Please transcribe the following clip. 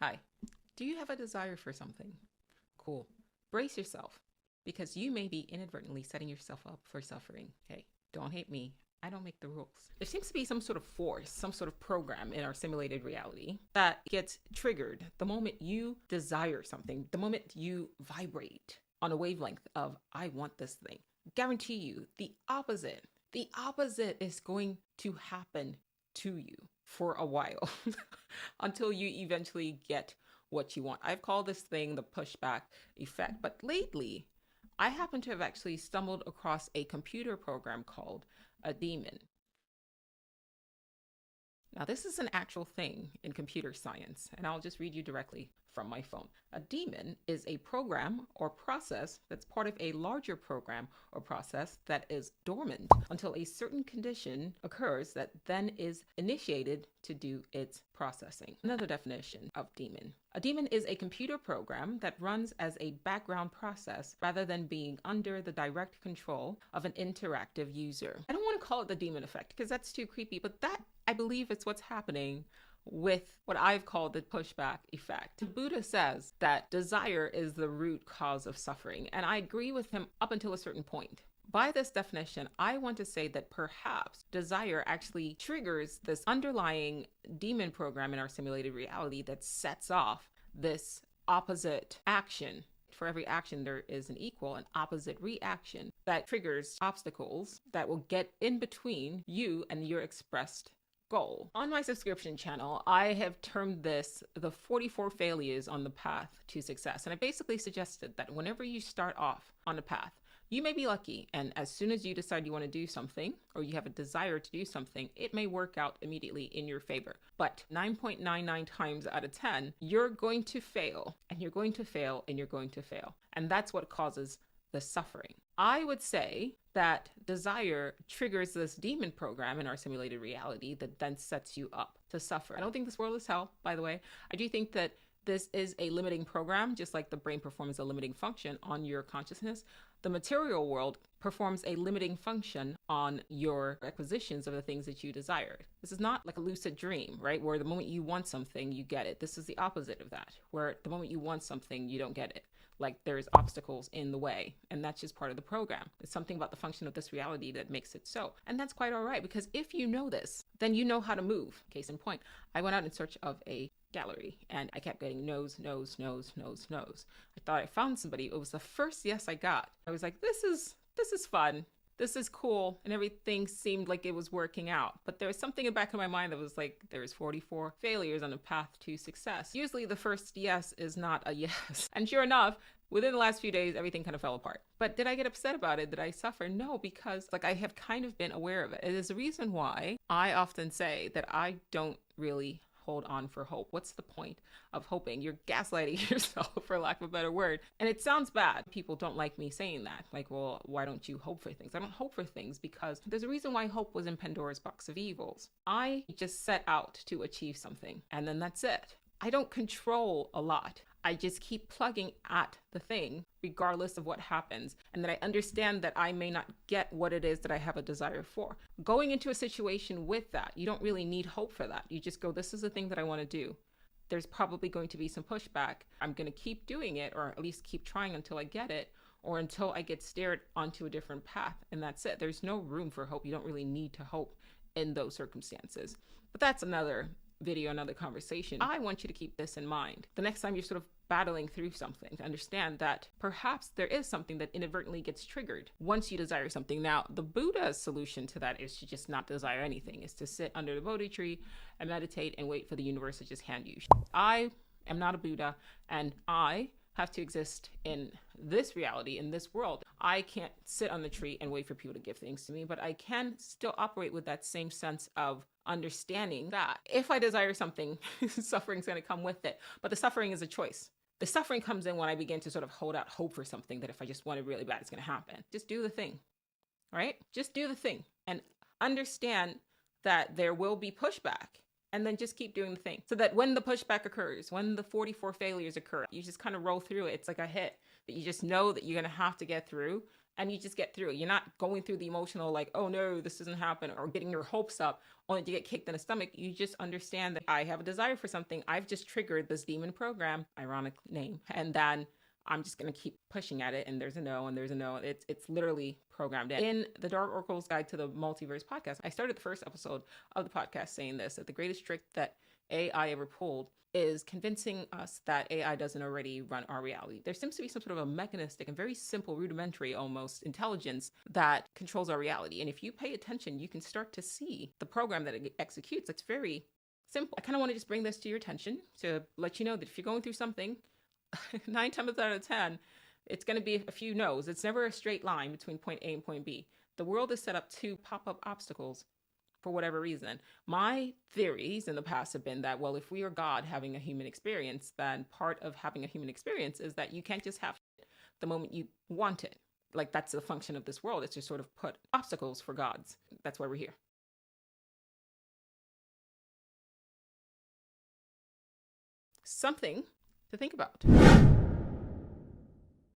Hi, do you have a desire for something? Cool. Brace yourself because you may be inadvertently setting yourself up for suffering. Hey, don't hate me. I don't make the rules. There seems to be some sort of force, some sort of program in our simulated reality that gets triggered the moment you desire something, the moment you vibrate on a wavelength of, I want this thing. Guarantee you, the opposite is going to happen to you for a while until you eventually get what you want. I've called this thing the pushback effect, but lately I happen to have actually stumbled across a computer program called a daemon. Now, this is an actual thing in computer science, and I'll just read you directly from my phone. A daemon is a program or process that's part of a larger program or process that is dormant until a certain condition occurs that then is initiated to do its processing. Another definition of daemon. A daemon is a computer program that runs as a background process rather than being under the direct control of an interactive user. I don't want to call it the daemon effect because that's too creepy, but that, I believe, it's what's happening with what I've called the pushback effect. Buddha says that desire is the root cause of suffering, and I agree with him up until a certain point. By this definition, I want to say that perhaps desire actually triggers this underlying daemon program in our simulated reality that sets off this opposite action. For every action, there is an equal and opposite reaction that triggers obstacles that will get in between you and your expressed goal. On my subscription channel, I have termed this the 44 failures on the path to success. And I basically suggested that whenever you start off on a path, you may be lucky, and as soon as you decide you want to do something or you have a desire to do something, it may work out immediately in your favor. But 9.99 times out of 10, you're going to fail, and you're going to fail, and you're going to fail. And that's what causes the suffering. I would say that desire triggers this daemon program in our simulated reality that then sets you up to suffer. I don't think this world is hell, by the way. I do think that this is a limiting program, just like the brain performs a limiting function on your consciousness. The material world performs a limiting function on your acquisitions of the things that you desired. This is not like a lucid dream, right? Where the moment you want something, you get it. This is the opposite of that, where the moment you want something, you don't get it. Like there's obstacles in the way, and that's just part of the program. It's something about the function of this reality that makes it so. And that's quite all right, because if you know this, then you know how to move. Case in point, I went out in search of a gallery and I kept getting no's, no's, no's, no's, no's. I thought I found somebody. It was the first yes I got. I was like, this is fun. This is cool. And everything seemed like it was working out. But there was something in the back of my mind that was like, there's 44 failures on the path to success. Usually the first yes is not a yes. And sure enough, within the last few days, everything kind of fell apart. But did I get upset about it? Did I suffer? No, because like I have kind of been aware of it. It is the reason why I often say that I don't really hold on for hope. What's the point of hoping? You're gaslighting yourself, for lack of a better word. And it sounds bad. People don't like me saying that. Like, well, why don't you hope for things? I don't hope for things because there's a reason why hope was in Pandora's box of evils. I just set out to achieve something, and then that's it. I don't control a lot. I just keep plugging at the thing regardless of what happens. And that I understand that I may not get what it is that I have a desire for. Going into a situation with that, you don't really need hope for that. You just go, this is the thing that I want to do. There's probably going to be some pushback. I'm going to keep doing it, or at least keep trying until I get it, or until I get steered onto a different path. And that's it. There's no room for hope. You don't really need to hope in those circumstances. But that's another video, another conversation. I want you to keep this in mind. The next time you're sort of battling through something, to understand that perhaps there is something that inadvertently gets triggered once you desire something. Now, the Buddha's solution to that is to just not desire anything, is to sit under the Bodhi tree and meditate and wait for the universe to just hand you. I am not a Buddha, and I have to exist in this reality, in this world. I can't sit on the tree and wait for people to give things to me, but I can still operate with that same sense of understanding that if I desire something, suffering's going to come with it. But the suffering is a choice. The suffering comes in when I begin to sort of hold out hope for something that if I just want it really bad, it's going to happen. Just do the thing, right? Just do the thing and understand that there will be pushback. And then just keep doing the thing so that when the pushback occurs, when the 44 failures occur, you just kind of roll through it. It's like a hit that you just know that you're going to have to get through. and you just get through it. You're not going through the emotional, like, oh no, this doesn't happen, or getting your hopes up only to get kicked in the stomach. You just understand that I have a desire for something. I've just triggered this demon program, ironic name, and then I'm just going to keep pushing at it. And there's a no, and there's a no. It's literally programmed in. In the Dark Oracle's Guide to the Multiverse podcast, I started the first episode of the podcast saying this, that the greatest trick that AI ever pulled is convincing us that AI doesn't already run our reality. There seems to be some sort of a mechanistic and very simple, rudimentary almost intelligence that controls our reality. And if you pay attention, you can start to see the program that it executes. It's very simple. I kind of want to just bring this to your attention to let you know that if you're going through something, 9 times out of 10, it's going to be a few no's. It's never a straight line between point A and point B. The world is set up to pop up obstacles for whatever reason. My theories in the past have been that, well, if we are God having a human experience, then part of having a human experience is that you can't just have it the moment you want it. Like, that's the function of this world. It's to sort of put obstacles for gods. That's why we're here. Something to think about.